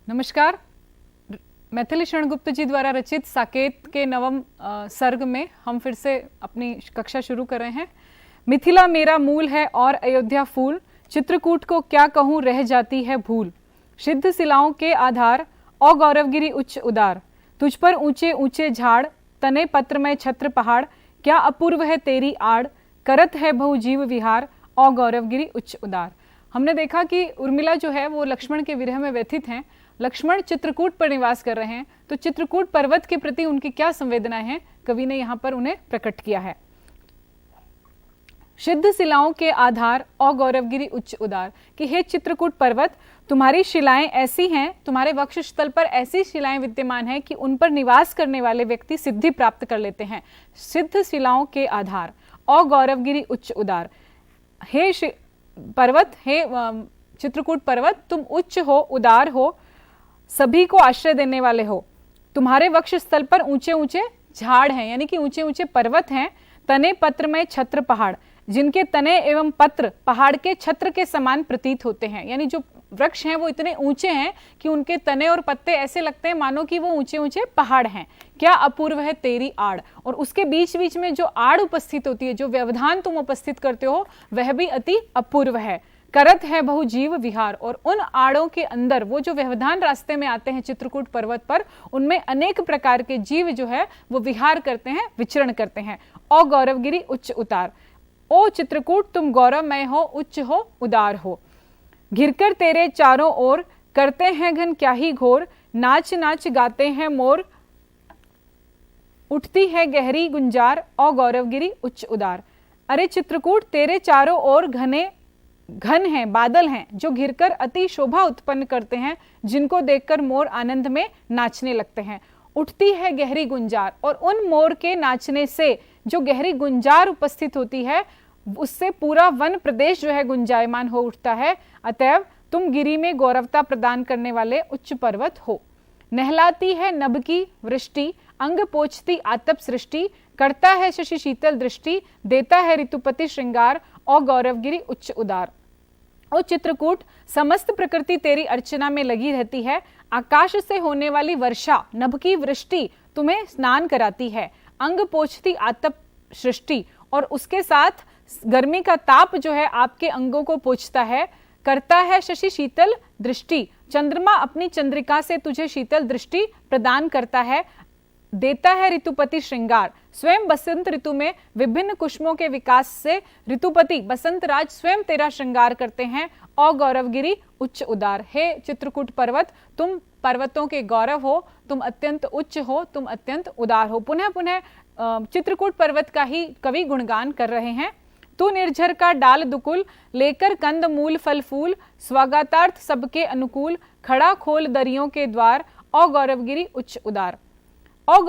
नमस्कार। मैथिली शरण गुप्त जी द्वारा रचित साकेत के नवम सर्ग में हम फिर से अपनी कक्षा शुरू कर रहे हैं। मिथिला मेरा मूल है और अयोध्या फूल, चित्रकूट को क्या कहूँ रह जाती है भूल। सिद्ध शिलाओं के आधार और गौरवगिरी उच्च उदार, तुझ पर ऊंचे ऊंचे झाड़, तने पत्र में छत्र पहाड़, क्या अपूर्व है तेरी आड़, करत है बहु जीव विहार और गौरवगिरी उच्च उदार। हमने देखा कि उर्मिला जो है वो लक्ष्मण के विरह में व्यथित हैं। लक्ष्मण चित्रकूट पर निवास कर रहे हैं, तो चित्रकूट पर्वत के प्रति उनकी क्या संवेदनाएं हैं, कवि ने यहाँ पर उन्हें प्रकट किया है। सिद्ध शिलाओं के आधार और गौरवगिरी उच्च उदार, कि हे चित्रकूट पर्वत, तुम्हारी शिलाएं ऐसी हैं, तुम्हारे वक्षस्थल पर ऐसी शिलाएं विद्यमान हैं कि उन पर निवास करने वाले व्यक्ति सिद्धि प्राप्त कर लेते हैं। सिद्ध शिलाओं के आधार और गौरवगिरी उच्च उदार। हे पर्वत, हे चित्रकूट पर्वत, तुम उच्च हो, उदार हो, सभी को आश्रय देने वाले हो। तुम्हारे वक्ष स्थल पर ऊंचे ऊंचे झाड़ हैं, यानी कि ऊंचे ऊंचे पर्वत हैं। तने पत्र में छत्र पहाड़, जिनके तने एवं पत्र पहाड़ के छत्र के समान प्रतीत होते हैं, यानी जो वृक्ष हैं वो इतने ऊंचे हैं कि उनके तने और पत्ते ऐसे लगते हैं मानो कि वो ऊंचे ऊंचे पहाड़ हैं। क्या अपूर्व है तेरी आड़, और उसके बीच बीच में जो आड़ उपस्थित होती है, जो व्यवधान तुम उपस्थित करते हो, वह भी अति अपूर्व है। करत है बहु जीव विहार, और उन आड़ों के अंदर वो जो व्यवधान रास्ते में आते हैं चित्रकूट पर्वत पर, उनमें अनेक प्रकार के जीव जो है वो विहार करते हैं, विचरण करते हैं। और गौरवगिरी उच्च उतार, ओ चित्रकूट तुम गौरवमय हो, उच्च हो, उदार हो। घिरकर तेरे चारों ओर करते हैं घन क्या ही घोर, नाच नाच गाते हैं मोर, उठती है गहरी गुंजार और गौरवगिरी उच्च उदार। अरे चित्रकूट, तेरे चारों ओर घन हैं, बादल हैं, जो घिरकर अति शोभा उत्पन्न करते हैं, जिनको देखकर मोर आनंद में नाचने लगते हैं। उठती है गहरी गुंजार, और उन मोर के नाचने से जो गहरी गुंजार उपस्थित होती है, उससे पूरा वन प्रदेश जो है गुंजायमान हो उठता है। अतएव तुम गिरी में गौरवता प्रदान करने वाले उच्च पर्वत हो। नहलाती है नभ की वृष्टि, अंग पोछती आतप सृष्टि, करता है शशि शीतल दृष्टि, देता है ऋतुपति श्रृंगार और गौरवगिरी उच्च उदार। ओ चित्रकूट, समस्त प्रकृति तेरी अर्चना में लगी रहती है। आकाश से होने वाली वर्षा, नभ की वृष्टि तुम्हें स्नान कराती है। अंग पोछती आतप सृष्टि, और उसके साथ गर्मी का ताप जो है आपके अंगों को पोछता है। करता है शशि शीतल दृष्टि, चंद्रमा अपनी चंद्रिका से तुझे शीतल दृष्टि प्रदान करता है। देता है ऋतुपति श्रृंगार, स्वयं बसंत ऋतु में विभिन्न कुसुमों के विकास से ऋतुपति बसंत राज स्वयं तेरा श्रृंगार करते हैं। और गौरवगिरी उच्च उदार, हे चित्रकूट पर्वत, तुम पर्वतों के गौरव हो, तुम अत्यंत उच्च हो, तुम अत्यंत उदार हो। पुनः पुनः चित्रकूट पर्वत का ही कवि गुणगान कर रहे हैं। तू निर्झर का डाल दुकुल, लेकर कंद मूल फल फूल, स्वागतार्थ सबके अनुकूल, खड़ा खोल दरियों के द्वार और गौरवगिरी उच्च उदार। और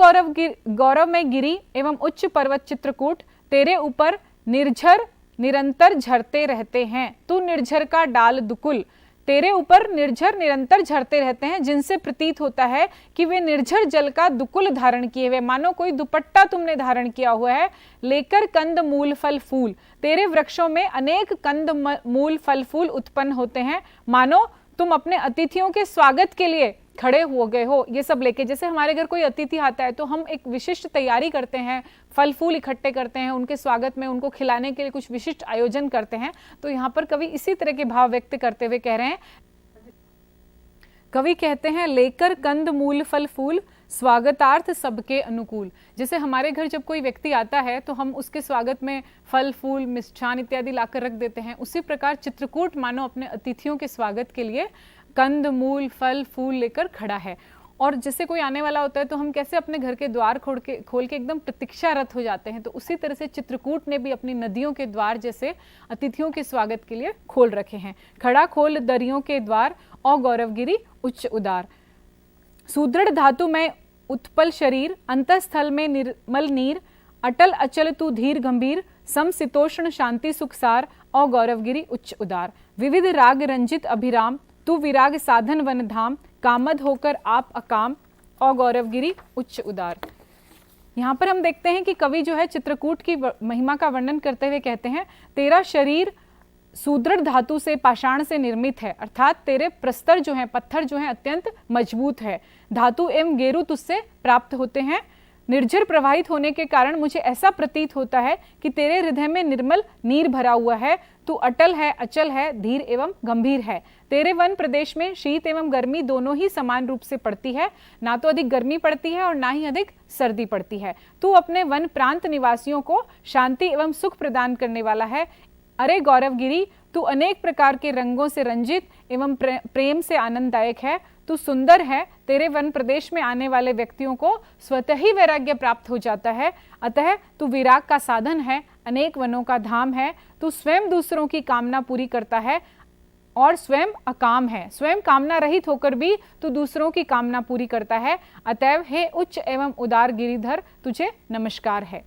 गौरव में गिरी एवं उच्च पर्वत चित्रकूट तेरे ऊपर निर्झर निरंतर झरते रहते हैं। तू निर्झर का डाल दुकुल, तेरे ऊपर निर्झर निरंतर झरते रहते हैं, जिनसे प्रतीत होता है कि वे निर्झर जल का दुकुल धारण किए हुए, मानो कोई दुपट्टा तुमने धारण किया हुआ है। लेकर कंद मूल फल फूल, तेरे वृक्षों में अनेक कंद मूल फल फूल उत्पन्न होते हैं, मानो तुम अपने अतिथियों के स्वागत के लिए खड़े हो गए हो। ये सब लेके, जैसे हमारे घर कोई अतिथि आता है तो हम एक विशिष्ट तैयारी करते हैं, फल फूल इकट्ठे करते हैं, उनके स्वागत में उनको खिलाने के लिए कुछ विशिष्ट आयोजन करते हैं। तो यहाँ पर कवि इसी तरह के भाव व्यक्त करते हुए कह रहे हैं, कवि कहते हैं लेकर कंद मूल फल फूल, स्वागतार्थ सबके अनुकूल। जैसे हमारे घर जब कोई व्यक्ति आता है तो हम उसके स्वागत में फल फूल मिष्ठान इत्यादि लाकर रख देते हैं, उसी प्रकार चित्रकूट मानो अपने अतिथियों के स्वागत के लिए कंद मूल फल फूल लेकर खड़ा है। और जैसे कोई आने वाला होता है तो हम कैसे अपने घर के द्वार खोल के एकदम प्रतीक्षारत हो जाते हैं, तो उसी तरह से चित्रकूट ने भी अपनी नदियों के द्वार जैसे अतिथियों के स्वागत के लिए खोल रखे हैं। खड़ा खोल दरियों के द्वार और गौरवगिरी उच्च उदार। सुदृढ़ धातु में उत्पल शरीर, अंतःस्थल में निर्मल नीर, अटल अचल तू धीर गंभीर, समशीतोष्ण शांति सुखसार और गौरवगिरी उच्च उदार। विविध राग रंजित अभिराम, तू विराग साधन वन धाम, कामद होकर आप अकाम और गौरवगिरी उच्च उदार। यहाँ पर हम देखते हैं कि कवि जो है चित्रकूट की महिमा का वर्णन करते हुए कहते हैं, तेरा शरीर सुदृढ़ धातु से, पाषाण से निर्मित है, अर्थात तेरे प्रस्तर जो है, पत्थर जो है अत्यंत मजबूत है। धातु एवं गेरु तुझसे प्राप्त होते हैं। निर्झर प्रवाहित होने के कारण मुझे ऐसा प्रतीत होता है कि तेरे हृदय में निर्मल नीर भरा हुआ है। तू अटल है, अचल है, धीर एवं गंभीर है। तेरे वन प्रदेश में शीत एवं गर्मी दोनों ही समान रूप से पड़ती है, ना तो अधिक गर्मी पड़ती है और ना ही अधिक सर्दी पड़ती है। तू अपने वन प्रांत निवासियों को शांति एवं सुख प्रदान करने वाला है। अरे गौरवगिरी, तू अनेक प्रकार के रंगों से रंजित एवं प्रेम से आनंददायक है। तू सुंदर है। तेरे वन प्रदेश में आने वाले व्यक्तियों को स्वतः ही वैराग्य प्राप्त हो जाता है, अतः तू विराग का साधन है, अनेक वनों का धाम है। तू स्वयं दूसरों की कामना पूरी करता है और स्वयं अकाम है। स्वयं कामना रहित होकर भी तू दूसरों की कामना पूरी करता है, अतएव हे उच्च एवं उदार गिरिधर, तुझे नमस्कार है।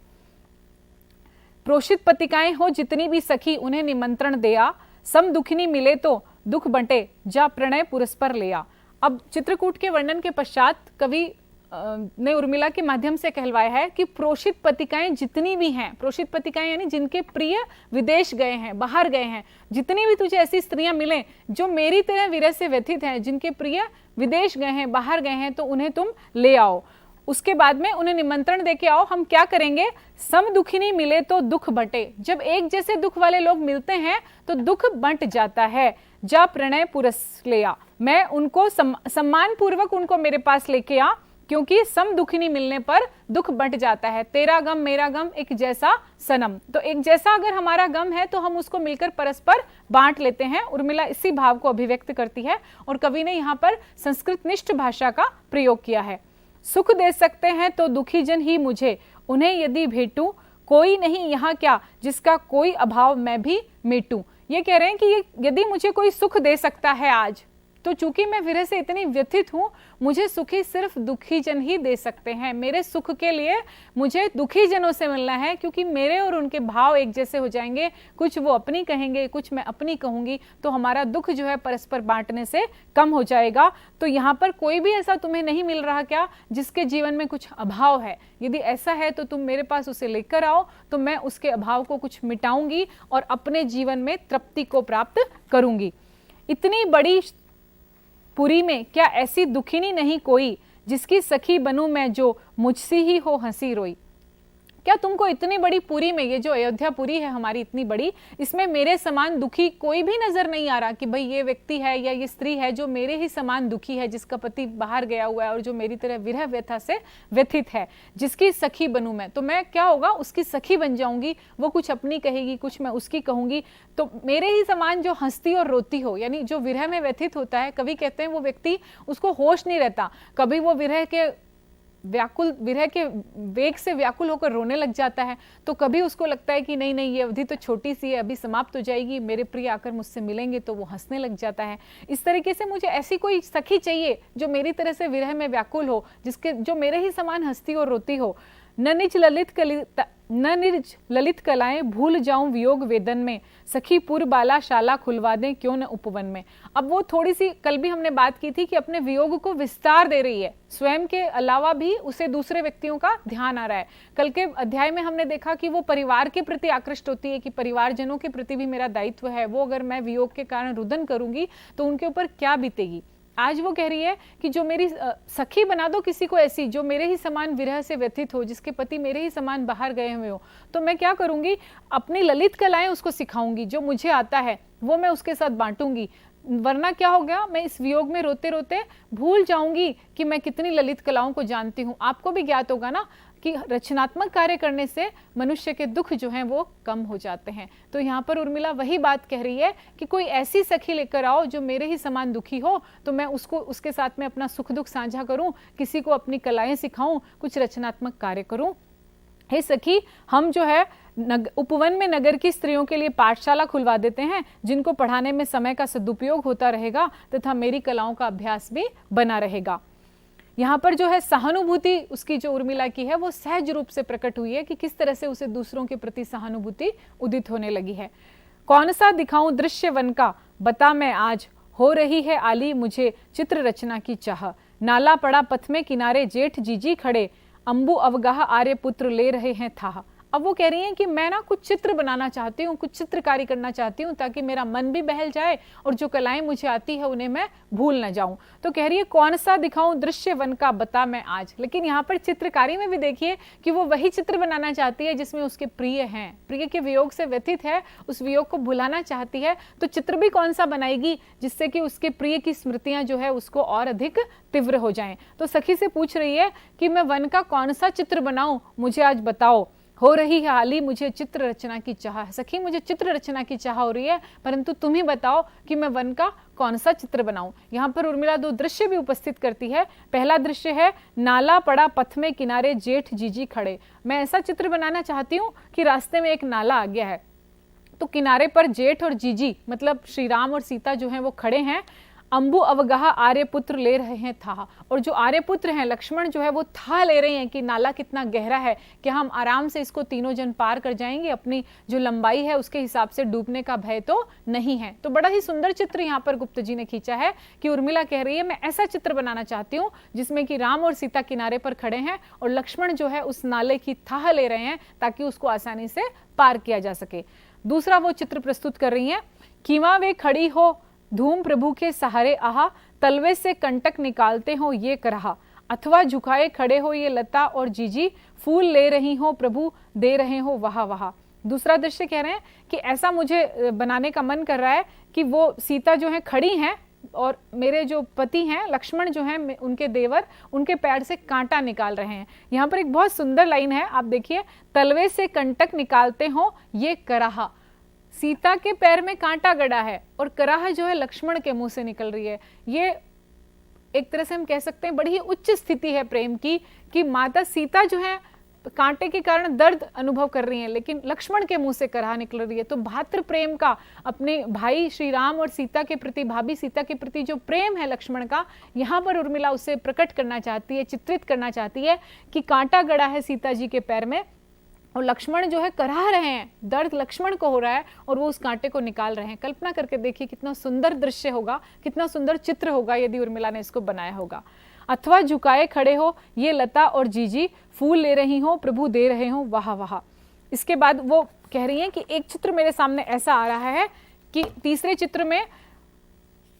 प्रोषित पतिकाएं हो जितनी भी सखी, उन्हें निमंत्रण दिया। सम दुखिनी मिले तो दुख बंटे, जा प्रणय पुरस्पर लिया। अब चित्रकूट के वर्णन के पश्चात कवि ने उर्मिला के माध्यम से कहलवाया है कि प्रोषित पतिकाएं जितनी भी हैं, प्रोषित पतिकाएं यानी जिनके प्रिय विदेश गए हैं, बाहर गए हैं, जितनी भी तुझे ऐसी स्त्रियां मिले जो मेरी तरह विरह से व्यथित हैं, जिनके प्रिय विदेश गए हैं, बाहर गए हैं, तो उन्हें तुम ले आओ। उसके बाद में उन्हें निमंत्रण देके आओ। हम क्या करेंगे? सम दुखिनी मिले तो दुख बंटे। जब एक जैसे दुख वाले लोग मिलते हैं तो दुख बंट जाता है। जा प्रणय पुरस ले आ, मैं उनको सम्मान पूर्वक उनको मेरे पास लेके आ, क्योंकि सम दुखिनी मिलने पर दुख बंट जाता है। तेरा गम मेरा गम एक जैसा सनम, तो एक जैसा अगर हमारा गम है तो हम उसको मिलकर परस्पर बांट लेते हैं। उर्मिला इसी भाव को अभिव्यक्त करती है और कवि ने यहाँ पर संस्कृत निष्ठ भाषा का प्रयोग किया है। सुख दे सकते हैं तो दुखी जन ही मुझे, उन्हें यदि भेटूं, कोई नहीं यहाँ क्या जिसका कोई अभाव मैं भी मेटूं। ये कह रहे हैं कि यदि मुझे कोई सुख दे सकता है आज, तो चूंकि मैं विरह से इतनी व्यथित हूं, मुझे सुखी सिर्फ दुखी जन ही दे सकते हैं। मेरे सुख के लिए मुझे दुखी जनों से मिलना है, क्योंकि मेरे और उनके भाव एक जैसे हो जाएंगे। कुछ वो अपनी कहेंगे, कुछ मैं अपनी कहूंगी, तो हमारा दुख जो है परस्पर बांटने से कम हो जाएगा। तो यहाँ पर कोई भी ऐसा तुम्हें नहीं मिल रहा क्या जिसके जीवन में कुछ अभाव है? यदि ऐसा है तो तुम मेरे पास उसे लेकर आओ, तो मैं उसके अभाव को कुछ मिटाऊंगी और अपने जीवन में तृप्ति को प्राप्त करूंगी। इतनी बड़ी पुरी में क्या ऐसी दुखिनी नहीं कोई, जिसकी सखी बनूं मैं जो मुझसी ही हो हंसी रोई। क्या तुमको इतनी बड़ी पुरी में, ये जो अयोध्या पुरी है हमारी इतनी बड़ी, इसमें मेरे समान दुखी कोई भी नजर नहीं आ रहा कि भाई ये व्यक्ति है या ये स्त्री है जो मेरे ही समान दुखी है, जिसका पति बाहर गया हुआ है और जो मेरी तरह विरह व्यथा से व्यथित है, जिसकी सखी बनूं मैं, तो मैं क्या होगा, उसकी सखी बन जाऊंगी। वो कुछ अपनी कहेगी, कुछ मैं उसकी कहूंगी, तो मेरे ही समान जो हंसती और रोती हो, यानी जो विरह में व्यथित होता है। कवि कहते हैं वो व्यक्ति, उसको होश नहीं रहता, कभी वो विरह के वेग से व्याकुल होकर रोने लग जाता है, तो कभी उसको लगता है कि नहीं नहीं ये अवधि तो छोटी सी है, अभी समाप्त हो जाएगी, मेरे प्रिय आकर मुझसे मिलेंगे, तो वो हंसने लग जाता है। इस तरीके से मुझे ऐसी कोई सखी चाहिए जो मेरी तरह से विरह में व्याकुल हो, जो मेरे ही समान हंसती और रोती हो। न निज ललित कलाएं भूल जाऊं वियोग वेदन में, सखी पुर बाला शाला खुलवा दें क्यों न उपवन में। अब वो थोड़ी सी, कल भी हमने बात की थी कि अपने वियोग को विस्तार दे रही है, स्वयं के अलावा भी उसे दूसरे व्यक्तियों का ध्यान आ रहा है। कल के अध्याय में हमने देखा कि वो परिवार के प्रति आकृष्ट होती है, कि परिवारजनों के प्रति भी मेरा दायित्व है, वो अगर मैं वियोग के कारण रुदन करूंगी तो उनके ऊपर क्या बीतेगी। आज वो कह रही है कि जो मेरी सखी बना दो किसी को ऐसी, जो मेरे ही समान विरह से व्यथित हो, जिसके पति मेरे ही समान बाहर गए हुए हो, तो मैं क्या करूंगी, अपनी ललित कलाएं उसको सिखाऊंगी, जो मुझे आता है वो मैं उसके साथ बांटूंगी। वरना क्या हो गया, मैं इस वियोग में रोते रोते भूल जाऊंगी कि मैं कितनी ललित कलाओं को जानती हूँ। आपको भी ज्ञात होगा ना कि रचनात्मक कार्य करने से मनुष्य के दुख जो हैं वो कम हो जाते हैं। तो यहाँ पर उर्मिला वही बात कह रही है कि कोई ऐसी सखी लेकर आओ जो मेरे ही समान दुखी हो, तो मैं उसके साथ में अपना सुख दुख साझा करूं, किसी को अपनी कलाएं सिखाऊं, कुछ रचनात्मक कार्य करूं। हे सखी, हम जो है उपवन में नगर की स्त्रियों के लिए पाठशाला खुलवा देते हैं, जिनको पढ़ाने में समय का सदुपयोग होता रहेगा तथा मेरी कलाओं का अभ्यास भी बना रहेगा। यहाँ पर जो है सहानुभूति उसकी जो उर्मिला की है वो सहज रूप से प्रकट हुई है कि किस तरह से उसे दूसरों के प्रति सहानुभूति उदित होने लगी है। कौन सा दिखाऊं दृश्य वन का, बता मैं आज, हो रही है आली मुझे चित्र रचना की चाह। नाला पड़ा पथ में किनारे जेठ जीजी खड़े, अंबु अवगाह आर्य पुत्र ले रहे हैं था। अब वो कह रही हैं कि मैं ना कुछ चित्र बनाना चाहती हूँ, कुछ चित्रकारी करना चाहती हूँ ताकि मेरा मन भी बहल जाए और जो कलाएं मुझे आती है उन्हें मैं भूल ना जाऊं। तो कह रही है कौन सा दिखाऊं दृश्य वन का बता मैं आज। लेकिन यहाँ पर चित्रकारी में भी देखिए कि वो वही चित्र बनाना चाहती है जिसमें उसके प्रिय हैं, प्रिय के वियोग से व्यथित है, उस वियोग को भुलाना चाहती है। तो चित्र भी कौन सा बनाएगी जिससे कि उसके प्रिय की स्मृतियां जो है उसको और अधिक तीव्र हो जाएं। तो सखी से पूछ रही है कि मैं वन का कौन सा चित्र बनाऊं, मुझे आज बताओ। हो रही है हाली मुझे चित्र रचना की चाह। सखी मुझे चित्र रचना की चाह हो रही है, परंतु तुम ही बताओ कि मैं वन का कौन सा चित्र बनाऊं। यहाँ पर उर्मिला दो दृश्य भी उपस्थित करती है। पहला दृश्य है नाला पड़ा पथ में किनारे जेठ जीजी खड़े। मैं ऐसा चित्र बनाना चाहती हूँ कि रास्ते में एक नाला आ गया है, तो किनारे पर जेठ और जीजी मतलब श्री राम और सीता जो हैं वो खड़े हैं। अंबु अवगाह आर्यपुत्र ले रहे हैं था, और जो आर्यपुत्र हैं लक्ष्मण जो है वो था ले रहे हैं कि नाला कितना गहरा है, कि हम आराम से इसको तीनों जन पार कर जाएंगे, अपनी जो लंबाई है उसके हिसाब से डूबने का भय तो नहीं है। तो बड़ा ही सुंदर चित्र यहाँ पर गुप्त जी ने खींचा है कि उर्मिला कह रही है मैं ऐसा चित्र बनाना चाहती हूँ जिसमें कि राम और सीता किनारे पर खड़े हैं और लक्ष्मण जो है उस नाले की थाह ले रहे हैं ताकि उसको आसानी से पार किया जा सके। दूसरा वो चित्र प्रस्तुत कर रही है, कीवा वे खड़ी हो धूम प्रभु के सहारे आहा, तलवे से कंटक निकालते हो ये करहा, अथवा झुकाए खड़े हो ये लता और जीजी, फूल ले रही हो प्रभु दे रहे हो वहा वहा। दूसरा दृश्य कह रहे हैं कि ऐसा मुझे बनाने का मन कर रहा है कि वो सीता जो है खड़ी हैं और मेरे जो पति हैं लक्ष्मण जो हैं उनके देवर उनके पैर से कांटा निकाल रहे हैं। यहाँ पर एक बहुत सुंदर लाइन है, आप देखिए, तलवे से कंटक निकालते हो ये कराहा। सीता के पैर में कांटा गड़ा है और कराह जो है लक्ष्मण के मुंह से निकल रही है। ये एक तरह से हम कह सकते हैं बड़ी ही उच्च स्थिति है प्रेम की, कि माता सीता जो है कांटे के कारण दर्द अनुभव कर रही हैं लेकिन लक्ष्मण के मुंह से कराह निकल रही है। तो भातृ प्रेम का अपने भाई श्री राम और सीता के प्रति, भाभी सीता के प्रति जो प्रेम है लक्ष्मण का, यहाँ पर उर्मिला उसे प्रकट करना चाहती है, चित्रित करना चाहती है कि कांटा गड़ा है सीता जी के पैर में और लक्ष्मण जो है कराह रहे हैं, दर्द लक्ष्मण को हो रहा है और वो उस कांटे को निकाल रहे हैं। कल्पना करके देखिए कितना सुंदर दृश्य होगा, कितना सुंदर चित्र होगा यदि उर्मिला ने इसको बनाया होगा। अथवा झुकाए खड़े हो ये लता और जीजी, फूल ले रही हो प्रभु दे रहे हो वहा वहा। इसके बाद वो कह रही हैं कि एक चित्र मेरे सामने ऐसा आ रहा है कि तीसरे चित्र में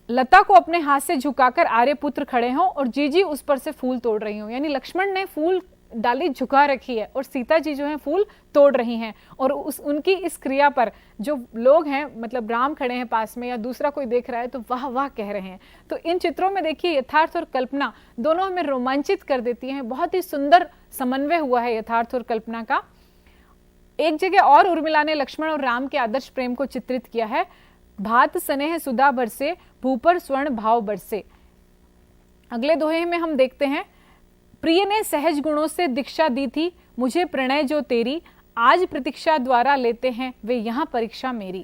लता को अपने हाथ से झुकाकर आर्यपुत्र खड़े हों और जीजी उस पर से फूल तोड़ रही हो, यानी लक्ष्मण ने फूल डाली झुका रखी है और सीता जी जो है फूल तोड़ रही हैं। और उनकी इस क्रिया पर जो लोग हैं, मतलब राम खड़े हैं पास में या दूसरा कोई देख रहा है तो वाह वाह कह रहे हैं। तो इन चित्रों में देखिए यथार्थ और कल्पना दोनों हमें रोमांचित कर देती हैं। बहुत ही सुंदर समन्वय हुआ है यथार्थ और कल्पना का। एक जगह और उर्मिला ने लक्ष्मण और राम के आदर्श प्रेम को चित्रित किया है, भात स्नेह सुधा बरसे भूपर स्वर्ण भाव बरसे। अगले दोहे में हम देखते हैं, प्रिय ने सहज गुणों से दीक्षा दी थी मुझे प्रणय जो तेरी, आज प्रतीक्षा द्वारा लेते हैं वे यहाँ परीक्षा मेरी।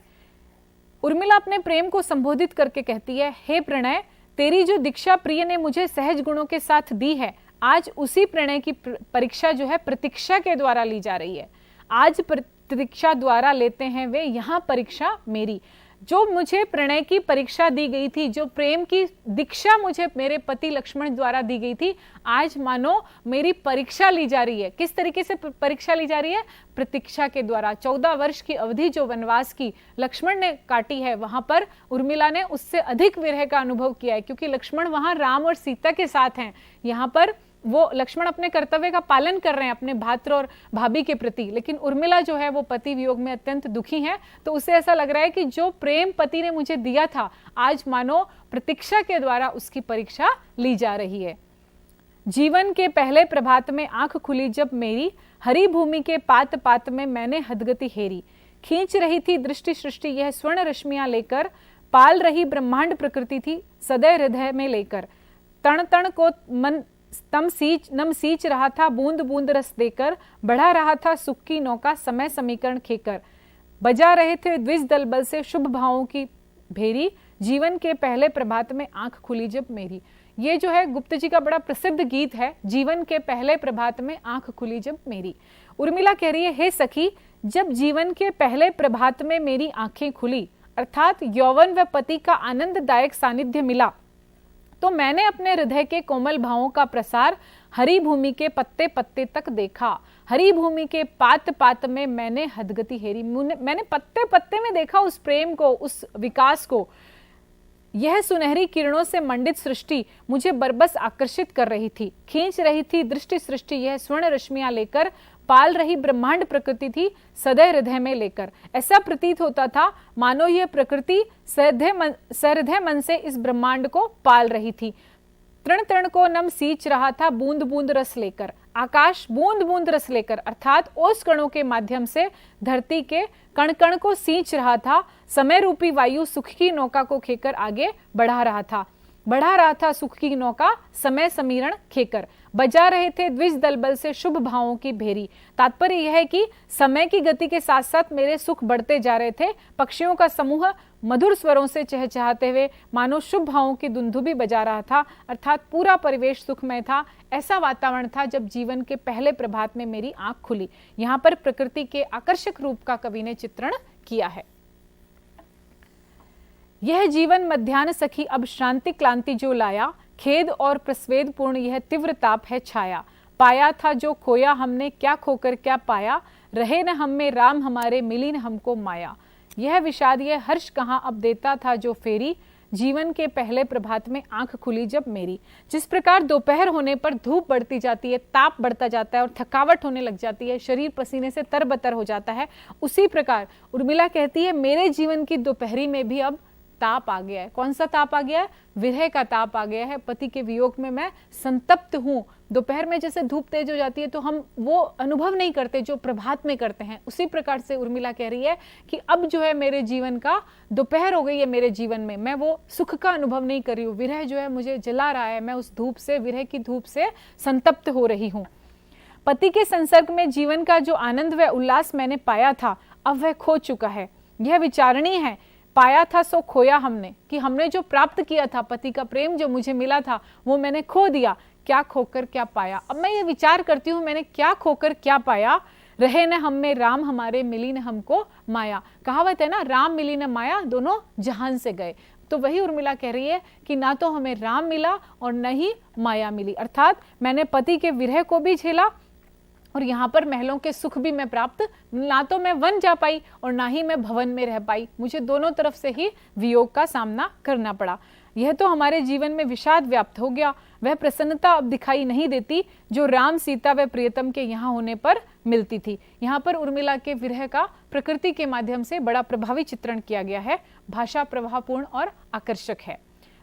उर्मिला अपने प्रेम को संबोधित करके कहती है, हे प्रणय, तेरी जो दीक्षा प्रिय ने मुझे सहज गुणों के साथ दी है, आज उसी प्रणय की परीक्षा जो है प्रतीक्षा के द्वारा ली जा रही है। आज प्रतीक्षा द्वारा लेते हैं वे यहाँ परीक्षा मेरी। जो मुझे प्रणय की परीक्षा दी गई थी, जो प्रेम की दीक्षा मुझे मेरे पति लक्ष्मण द्वारा दी गई थी, आज मानो मेरी परीक्षा ली जा रही है। किस तरीके से परीक्षा ली जा रही है? प्रतीक्षा के द्वारा। 14 वर्ष की अवधि जो वनवास की लक्ष्मण ने काटी है, वहां पर उर्मिला ने उससे अधिक विरह का अनुभव किया है, क्योंकि लक्ष्मण वहां राम और सीता के साथ हैं। यहाँ पर वो लक्ष्मण अपने कर्तव्य का पालन कर रहे हैं अपने भात्र और भाभी के प्रति, लेकिन उर्मिला जो है वो पति वियोग में अत्यंत दुखी है। तो उसे ऐसा लग रहा है कि जो प्रेम पति ने मुझे दिया था, आज मानो प्रतीक्षा के द्वारा उसकी परीक्षा ली जा रही है। जीवन के पहले प्रभात में आंख खुली जब मेरी, हरी भूमि के पात पात में मैंने हदगति हेरी। खींच रही थी दृष्टि सृष्टि यह स्वर्ण रश्मियां लेकर, पाल रही ब्रह्मांड प्रकृति थी सदैव हृदय में लेकर। तण तण को मन नम सींच रहा था बूंद बूंद रस देकर, बढ़ा रहा था सुख की नौका समय समीकरण खेकर। बजा रहे थे द्विज दल बल से शुभ भावों की भेरी, जीवन के पहले प्रभात में आंख खुली जब मेरी। ये जो है गुप्त जी का बड़ा प्रसिद्ध गीत है, जीवन के पहले प्रभात में आंख खुली जब मेरी। उर्मिला कह रही है, हे सखी, जब जीवन के पहले प्रभात में मेरी आंखें खुली, अर्थात यौवन व पति का आनंददायक सानिध्य मिला, तो मैंने अपने हृदय के कोमल भावों का प्रसार हरी भूमि के पत्ते पत्ते तक देखा। हरी भूमि के पात पात में मैंने हदगति हेरी, मैंने पत्ते पत्ते में देखा उस प्रेम को, उस विकास को। यह सुनहरी किरणों से मंडित सृष्टि मुझे बरबस आकर्षित कर रही थी, खींच रही थी दृष्टि सृष्टि। यह स्वर्ण रश्मियां लेकर पाल रही ब्रह्मांड प्रकृति थी सदैव हृदय में लेकर। ऐसा प्रतीत होता था मानो यह प्रकृति सहृदय मन से इस ब्रह्मांड को पाल रही थी। तृण तृण को नम सींच रहा था बूंद बूंद रस लेकर। आकाश बूंद बूंद रस लेकर अर्थात ओस कणों के माध्यम से धरती के कण कण को सींच रहा था। समय रूपी वायु सुख की नौका को खेकर आगे बढ़ा रहा था सुख की नौका समय समीरण खेकर। बजा रहे थे द्विज दलबल से शुभ भावों की भेरी। तात्पर्य यह है कि समय की गति के साथ साथ मेरे सुख बढ़ते जा रहे थे। पक्षियों का समूह मधुर स्वरों से चहचहाते हुए मानो शुभ भावों की धुंधुबी बजा रहा था, अर्थात पूरा परिवेश सुखमय था। ऐसा वातावरण था जब जीवन के पहले प्रभात में मेरी आंख खुली। यहाँ पर प्रकृति के आकर्षक रूप का कवि ने चित्रण किया है। यह जीवन मध्याह्न सखी अब शांति क्लांति जो लाया, खेद और प्रस्वेद पूर्ण यह तीव्र ताप है छाया। पाया था जो खोया हमने, क्या खोकर क्या पाया, रहे न हम में राम हमारे, मिली न हमको माया। यह विषाद यह हर्ष कहाँ अब देता था जो फेरी, जीवन के पहले प्रभात में आंख खुली जब मेरी। जिस प्रकार दोपहर होने पर धूप बढ़ती जाती है, ताप बढ़ता जाता है और थकावट होने लग जाती है, शरीर पसीने से तरबतर हो जाता है, उसी प्रकार उर्मिला कहती है मेरे जीवन की दोपहरी में भी अब ताप आ गया है। कौन सा ताप आ गया है? विरह का ताप आ गया है। पति के वियोग में मैं संतप्त हूँ। दोपहर में जैसे धूप तेज हो जाती है तो हम वो अनुभव नहीं करते जो प्रभात में करते हैं, उसी प्रकार से उर्मिला कह रही है कि अब जो है मेरे जीवन का दोपहर हो गई है, मेरे जीवन में मैं वो सुख का अनुभव नहीं कर रही हूँ। विरह जो है मुझे जला रहा है, मैं उस धूप से, विरह की धूप से संतप्त हो रही हूँ। पति के संसर्ग में जीवन का जो आनंद व उल्लास मैंने पाया था अब वह खो चुका है। यह विचारणीय है। पाया था सो खोया हमने, कि हमने जो प्राप्त किया था, पति का प्रेम जो मुझे मिला था वो मैंने खो दिया। क्या खोकर क्या पाया? अब मैं ये विचार करती हूँ मैंने क्या खोकर क्या पाया। रहे न हम में राम हमारे, मिली न हमको माया। कहावत है ना, राम मिली न माया, दोनों जहान से गए। तो वही उर्मिला कह रही है कि ना तो हमें राम मिला और न ही माया मिली, अर्थात मैंने पति के विरह को भी झेला और यहाँ पर महलों के सुख भी मैं प्राप्त, ना तो मैं वन जा पाई और ना ही मैं भवन में रह पाई। मुझे दोनों तरफ से ही वियोग का सामना करना पड़ा। यह तो हमारे जीवन में विषाद व्याप्त हो गया। वह प्रसन्नता अब दिखाई नहीं देती जो राम, सीता व प्रियतम के यहाँ होने पर मिलती थी। यहाँ पर उर्मिला के विरह का प्रकृति के माध्यम से बड़ा प्रभावी चित्रण किया गया है। भाषा प्रवाहपूर्ण और आकर्षक है।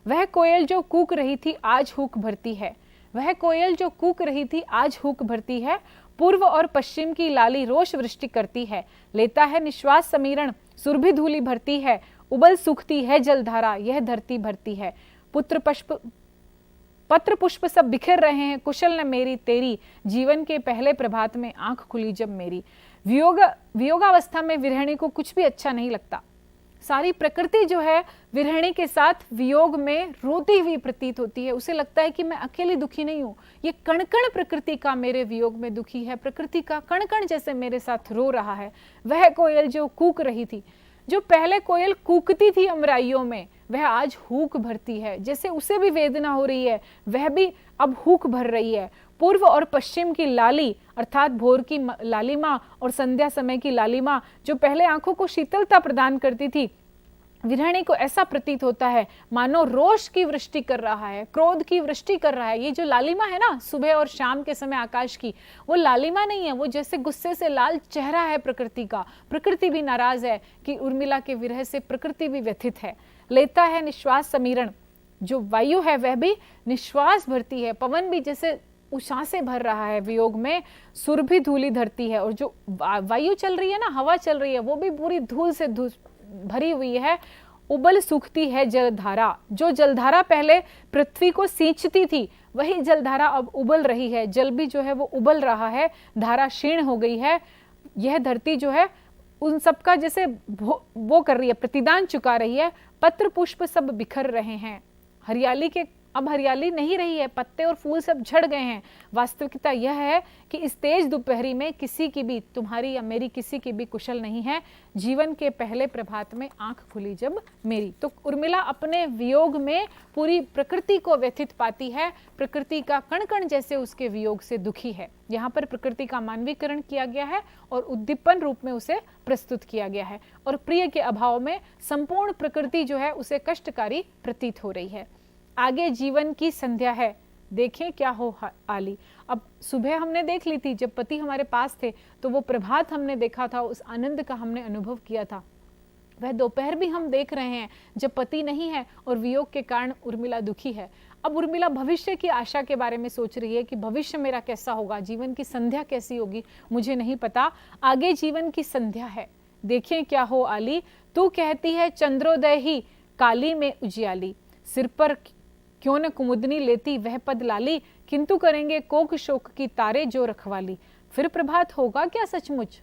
वह कोयल जो कूक रही थी आज हुक भरती है। वह कोयल जो कूक रही थी आज हुक भरती है। पूर्व और पश्चिम की लाली रोष वृष्टि करती है। लेता है निश्वास समीरण, सुरभि धूलि भरती है। उबल सूखती है जलधारा, यह धरती भरती है। पत्र पुष्प सब बिखर रहे हैं, कुशल न मेरी तेरी। जीवन के पहले प्रभात में आंख खुली जब मेरी। वियोगावस्था में विरहिणी को कुछ भी अच्छा नहीं लगता। सारी प्रकृति जो है विरहिणी के साथ वियोग में रोती हुई प्रतीत होती है। उसे लगता है कि मैं अकेली दुखी नहीं हूँ, ये कण कण प्रकृति का मेरे वियोग में दुखी है। प्रकृति का कण कण जैसे मेरे साथ रो रहा है। वह कोयल जो कूक रही थी, जो पहले कोयल कूकती थी अमराइयों में, वह आज हूक भरती है। जैसे उसे भी वेदना हो रही है, वह भी अब हूक भर रही है। पूर्व और पश्चिम की लाली अर्थात भोर की लालिमा और संध्या समय की लालिमा जो पहले आंखों को शीतलता प्रदान करती थी, विरहिणी को ऐसा प्रतीत होता है मानो रोष की वृष्टि कर रहा है, क्रोध की वृष्टि कर रहा है। ये जो लालिमा है ना सुबह और शाम के समय आकाश की, वो लालिमा नहीं है, वो जैसे गुस्से से लाल चेहरा है प्रकृति का। प्रकृति भी नाराज है कि उर्मिला के विरह से प्रकृति भी व्यथित है। लेता है निश्वास समीरण, जो वायु है वह भी निश्वास भरती है। पवन भी जैसे उछासे भर रहा है वियोग में। सुर भी धूली धरती है और जो वायु चल रही है ना, हवा चल रही है, वो भी पूरी धूल से भरी हुई है। उबल सूखती है जलधारा, जो जलधारा पहले पृथ्वी को सींचती थी वही जलधारा अब उबल रही है। जल भी जो है वो उबल रहा है, धारा क्षीण हो गई है। यह धरती जो है उन सब का जैसे वो कर रही है, प्रतिदान चुका रही है। पत्र पुष्प सब बिखर रहे हैं। हरियाली के अब हरियाली नहीं रही है, पत्ते और फूल सब झड़ गए हैं। वास्तविकता यह है कि इस तेज दोपहरी में किसी की भी, तुम्हारी या मेरी किसी की भी कुशल नहीं है। जीवन के पहले प्रभात में आंख खुली जब मेरी। तो उर्मिला अपने वियोग में पूरी प्रकृति को व्यथित पाती है, प्रकृति का कण कण जैसे उसके वियोग से दुखी है। यहाँ पर प्रकृति का मानवीकरण किया गया है और उद्दीपन रूप में उसे प्रस्तुत किया गया है, और प्रिय के अभाव में संपूर्ण प्रकृति जो है उसे कष्टकारी प्रतीत हो रही है। आगे जीवन की संध्या है, देखें क्या हो आली। अब सुबह हमने देख ली थी, जब पति हमारे पास थे तो वो प्रभात हमने देखा था, उस आनंद का हमने अनुभव किया था। वह दोपहर भी हम देख रहे हैं जब पति नहीं है और वियोग के कारण उर्मिला दुखी है। अब उर्मिला भविष्य की आशा के बारे में सोच रही है कि भविष्य मेरा कैसा होगा, जीवन की संध्या कैसी होगी, मुझे नहीं पता। आगे जीवन की संध्या है, देखें क्या हो आली। तू कहती है चंद्रोदय ही काली में उजियाली, सिर पर क्यों न कुमुदनी लेती वह पद लाली, किंतु करेंगे कोक शोक की तारे जो रखवाली। फिर प्रभात होगा क्या सचमुच,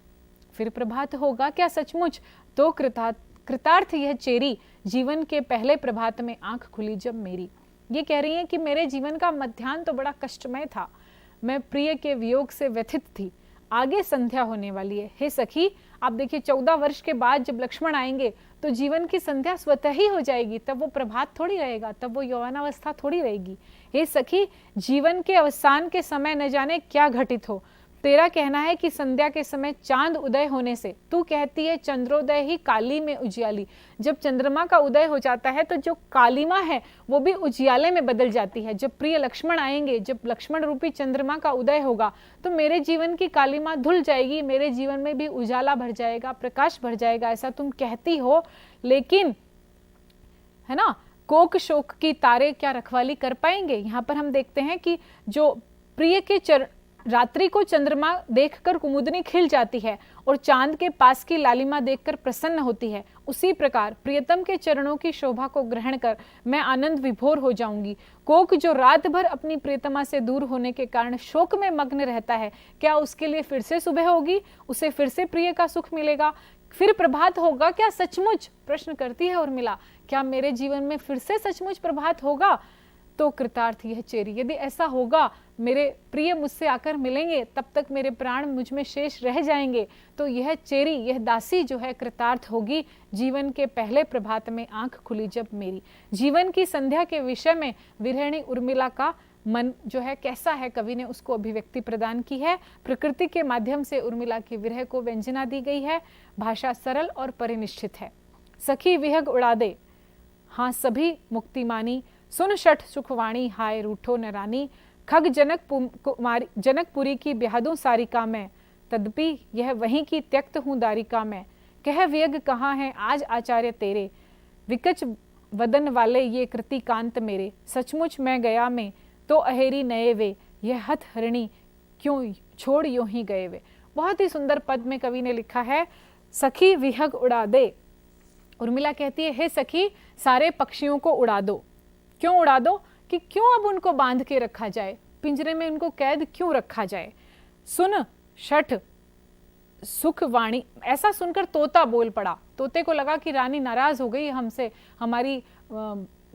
फिर प्रभात होगा क्या सचमुच, तो कृतार्थ यह चेरी, जीवन के पहले प्रभात में आंख खुली जब मेरी। ये कह रही है कि मेरे जीवन का मध्याह्न तो बड़ा कष्टमय था, मैं प्रिय के वियोग से व्यथित थी, आगे संध्या होने वाली है। हे सखी, आप देखिए 14 वर्ष के बाद जब लक्ष्मण आएंगे तो जीवन की संध्या स्वतः ही हो जाएगी, तब वो प्रभात थोड़ी रहेगा, तब वो यौवनावस्था थोड़ी रहेगी। हे सखी, जीवन के अवसान के समय न जाने क्या घटित हो, तेरा कहना है कि संध्या के समय चांद उदय होने से, तू कहती है चंद्रोदय ही काली में उजियाली। जब चंद्रमा का उदय हो जाता है तो जो कालिमा है वो भी उजियाले में बदल जाती है। जब प्रिय लक्ष्मण आएंगे, जब लक्ष्मण रूपी चंद्रमा का उदय होगा तो मेरे जीवन की कालिमा धुल जाएगी, मेरे जीवन में भी उजाला भर जाएगा, प्रकाश भर जाएगा, ऐसा तुम कहती हो। लेकिन है ना, कोक शोक की तारे क्या रखवाली कर पाएंगे। यहाँ पर हम देखते हैं कि जो प्रिय के रात्रि को चंद्रमा देखकर कुमुदनी खिल जाती है और चांद के पास की लालिमा देखकर प्रसन्न होती है, उसी प्रकार प्रियतम के चरणों की शोभा को ग्रहण कर मैं आनंद विभोर हो जाऊंगी। कोक जो रात भर अपनी प्रियतमा से दूर होने के कारण शोक में मग्न रहता है, क्या उसके लिए फिर से सुबह होगी, उसे फिर से प्रिय का सुख मिलेगा, फिर प्रभात होगा क्या सचमुच, प्रश्न करती है उर्मिला, क्या मेरे जीवन में फिर से सचमुच प्रभात होगा। तो कृतार्थ यह चेरी, यदि ऐसा होगा, मेरे प्रिय मुझसे आकर मिलेंगे, तब तक मेरे प्राण मुझ में शेष रह जाएंगे, तो यह चेरी, यह दासी जो है कृतार्थ होगी जीवन के पहले प्रभात में आंख खुली जब मेरी। जीवन की संध्या के विषय में विरहिणी उर्मिला का मन जो है कैसा है, कवि ने उसको अभिव्यक्ति प्रदान की है। प्रकृति के माध्यम से उर्मिला की विरह को व्यंजना दी गई है। भाषा सरल और परिनिष्ठित है। सखी विहग उड़ा दे, हाँ सभी मुक्ति मानी, सुन शठ सुखवाणी, हाय रूठो न रानी, खग जनकपुरी की ब्यादों सारिका में, तदपि यह वहीं की त्यक्त हूँ दारिका में। कह व्यग कहाँ है आज आचार्य तेरे, विकच वदन वाले ये कृतिकांत मेरे, सचमुच मैं गया में तो अहेरी नए वे, यह हथ हरिणी क्यों छोड़ यूं ही गए वे। बहुत ही सुंदर पद में कवि ने लिखा है, सखी विहग उड़ा दे। उर्मिला कहती है, हे सखी, सारे पक्षियों को उड़ा दो। क्यों उड़ा दो, कि क्यों अब उनको बांध के रखा जाए, पिंजरे में उनको कैद क्यों रखा जाए। सुन शठ सुखवाणी, ऐसा सुनकर तोता बोल पड़ा। तोते को लगा कि रानी नाराज हो गई हमसे, हमारी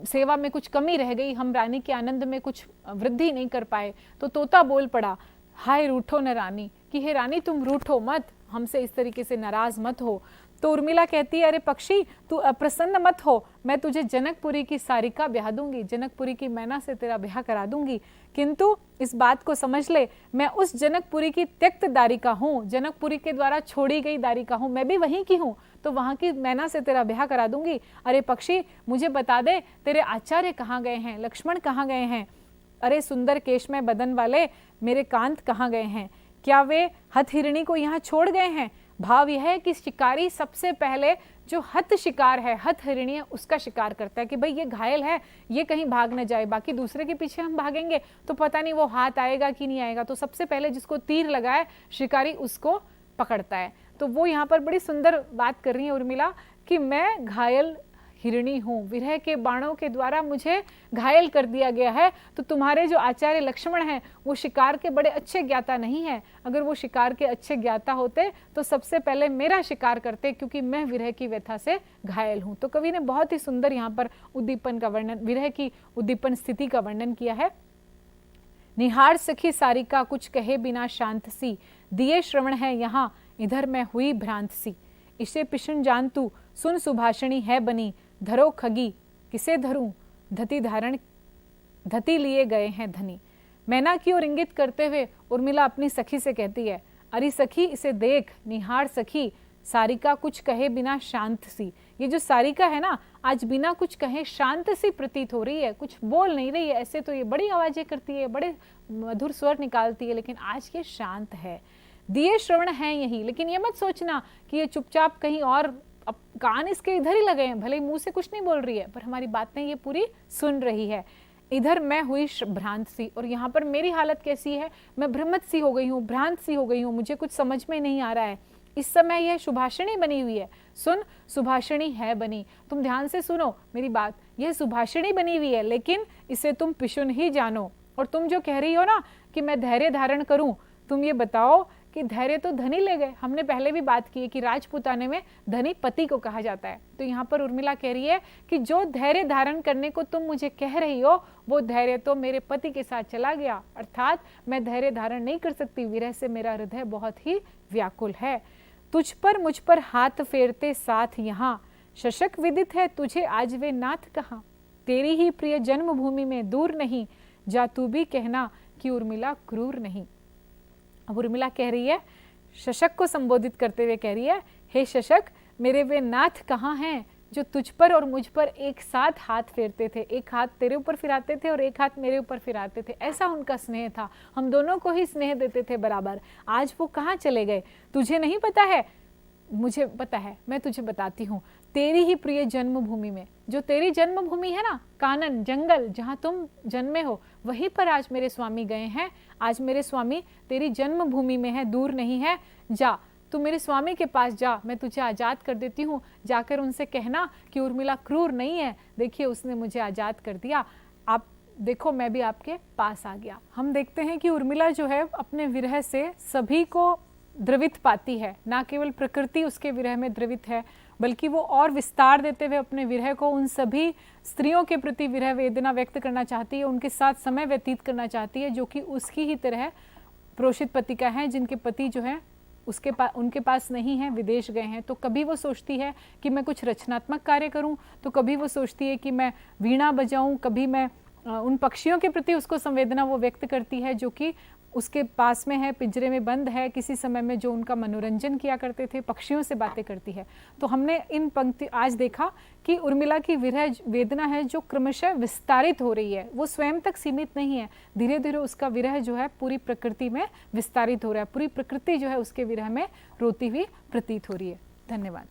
सेवा में कुछ कमी रह गई, हम रानी के आनंद में कुछ वृद्धि नहीं कर पाए। तो तोता बोल पड़ा, हाय रूठो न रानी, कि हे रानी तुम रूठो मत, हमसे इस तरीके से नाराज मत हो। तो उर्मिला कहती है, अरे पक्षी तू अप्रसन्न मत हो, मैं तुझे जनकपुरी की सारिका ब्याह दूंगी, जनकपुरी की मैना से तेरा ब्याह करा दूंगी, किंतु इस बात को समझ ले, मैं उस जनकपुरी की त्यक्त दारिका हूँ, जनकपुरी के द्वारा छोड़ी गई दारिका हूँ, मैं भी वहीं की हूँ, तो वहां की मैना से तेरा ब्याह करा दूंगी। अरे पक्षी मुझे बता दे, तेरे आचार्य कहाँ गए हैं, लक्ष्मण कहाँ गए हैं, अरे सुंदर केशमय बदन वाले मेरे कांत कहाँ गए हैं, क्या वे हथ हिरणी को यहाँ छोड़ गए हैं। भाव यह है कि शिकारी सबसे पहले जो हथ शिकार है, हथ हिरणी है, उसका शिकार करता है कि भाई ये घायल है, ये कहीं भाग न जाए, बाकी दूसरे के पीछे हम भागेंगे तो पता नहीं वो हाथ आएगा कि नहीं आएगा, तो सबसे पहले जिसको तीर लगाए शिकारी उसको पकड़ता है। तो वो यहाँ पर बड़ी सुंदर बात कर रही है उर्मिला कि मैं घायल हिरणी हूँ, विरह के बाणों के द्वारा मुझे घायल कर दिया गया है। तो तुम्हारे जो आचार्य लक्ष्मण हैं वो शिकार के बड़े अच्छे ज्ञाता नहीं है। अगर वो शिकार के अच्छे ज्ञाता होते तो सबसे पहले मेरा शिकार करते, क्योंकि मैं विरह की व्यथा से घायल हूँ। तो कवि ने बहुत ही सुंदर यहाँ पर उद्दीपन का वर्णन, विरह की उद्दीपन स्थिति का वर्णन किया है। निहार सखी सारिका कुछ कहे बिना शांत सी, दिए श्रवण है यहाँ इधर मैं हुई भ्रांत सी। इसे पिशन जान तू सुन सुभाषणी है बनी, धरो खगी किसे धरूं धती लिए गए हैं धनी। मैना की ओर इंगित करते हुए उर्मिला अपनी सखी से कहती है, अरे सखी इसे देख, निहार सखी सारिका कुछ कहे बिना शांत सी। ये जो सारिका है ना, आज बिना कुछ कहे शांत सी प्रतीत हो रही है, कुछ बोल नहीं रही है। ऐसे तो ये बड़ी आवाजें करती है, बड़े मधुर स्वर निकालती है, लेकिन आज ये शांत है। दिए श्रवण है यही, लेकिन ये मत सोचना कि ये चुपचाप कहीं और, अब कान इसके इधर ही लगे हैं, भले मुंह से कुछ नहीं बोल रही है पर हमारी बातें ये पूरी सुन रही है। इधर मैं हुई भ्रांत सी, और यहाँ पर मेरी हालत कैसी है, मैं भ्रमित सी हो गई हूँ, भ्रांत सी हो गई हूँ, मुझे कुछ समझ में नहीं आ रहा है। इस समय यह सुभाषिणी बनी हुई है, सुन सुभाषिणी है बनी। तुम ध्यान से सुनो मेरी बात, यह सुभाषिणी बनी हुई है, लेकिन इसे तुम पिशुन ही जानो। और तुम जो कह रही हो ना कि मैं धैर्य धारण करूं, तुम ये बताओ कि धैर्य तो धनी ले गए। हमने पहले भी बात की है कि राजपुताने में धनी पति को कहा जाता है। तो यहाँ पर उर्मिला कह रही है कि जो धैर्य धारण करने को तुम मुझे कह रही हो, वो धैर्य तो मेरे पति के साथ चला गया, अर्थात मैं धैर्य धारण नहीं कर सकती, विरह से मेरा हृदय बहुत ही व्याकुल है। तुझ पर मुझ पर हाथ फेरते साथ यहाँ, शशक विदित है तुझे आज वे नाथ कहाँ। तेरी ही प्रिय जन्मभूमि में दूर नहीं, जा तू भी कहना कि उर्मिला क्रूर नहीं। अब उर्मिला कह रही है, शशक को संबोधित करते हुए कह रही है, हे शशक, मेरे वे नाथ कहाँ हैं जो तुझ पर और मुझ पर एक साथ हाथ फेरते थे, एक हाथ तेरे ऊपर फिराते थे और एक हाथ मेरे ऊपर फिराते थे। ऐसा उनका स्नेह था, हम दोनों को ही स्नेह देते थे बराबर। आज वो कहाँ चले गए, तुझे नहीं पता है, मुझे पता है, मैं तुझे बताती हूँ। तेरी ही प्रिय जन्मभूमि में, जो तेरी जन्मभूमि है ना, कानन जंगल जहाँ तुम जन्मे हो, वहीं पर आज मेरे स्वामी गए हैं। आज मेरे स्वामी तेरी जन्मभूमि में है, दूर नहीं है। जा तू मेरे स्वामी के पास जा, मैं तुझे आज़ाद कर देती हूँ। जाकर उनसे कहना कि उर्मिला क्रूर नहीं है, देखिए उसने मुझे आज़ाद कर दिया, आप देखो मैं भी आपके पास आ गया। हम देखते हैं कि उर्मिला जो है अपने विरह से सभी को द्रवित पाती है, ना केवल प्रकृति उसके विरह में द्रवित है, बल्कि वो और विस्तार देते हुए अपने विरह को उन सभी स्त्रियों के प्रति विरह वेदना व्यक्त करना चाहती है, उनके साथ समय व्यतीत करना चाहती है, जो कि उसकी ही तरह प्रोषित पतिका हैं, जिनके पति जो है उनके पास नहीं है, विदेश गए हैं। तो कभी वो सोचती है कि मैं कुछ रचनात्मक कार्य करूं, तो कभी वो सोचती है कि मैं वीणा बजाऊं, कभी मैं उन पक्षियों के प्रति उसको संवेदना वो व्यक्त करती है जो कि उसके पास में है, पिंजरे में बंद है, किसी समय में जो उनका मनोरंजन किया करते थे, पक्षियों से बातें करती है। तो हमने इन पंक्ति आज देखा कि उर्मिला की विरह वेदना है जो क्रमशः विस्तारित हो रही है, वो स्वयं तक सीमित नहीं है, धीरे धीरे उसका विरह जो है पूरी प्रकृति में विस्तारित हो रहा है, पूरी प्रकृति जो है उसके विरह में रोती हुई प्रतीत हो रही है। धन्यवाद।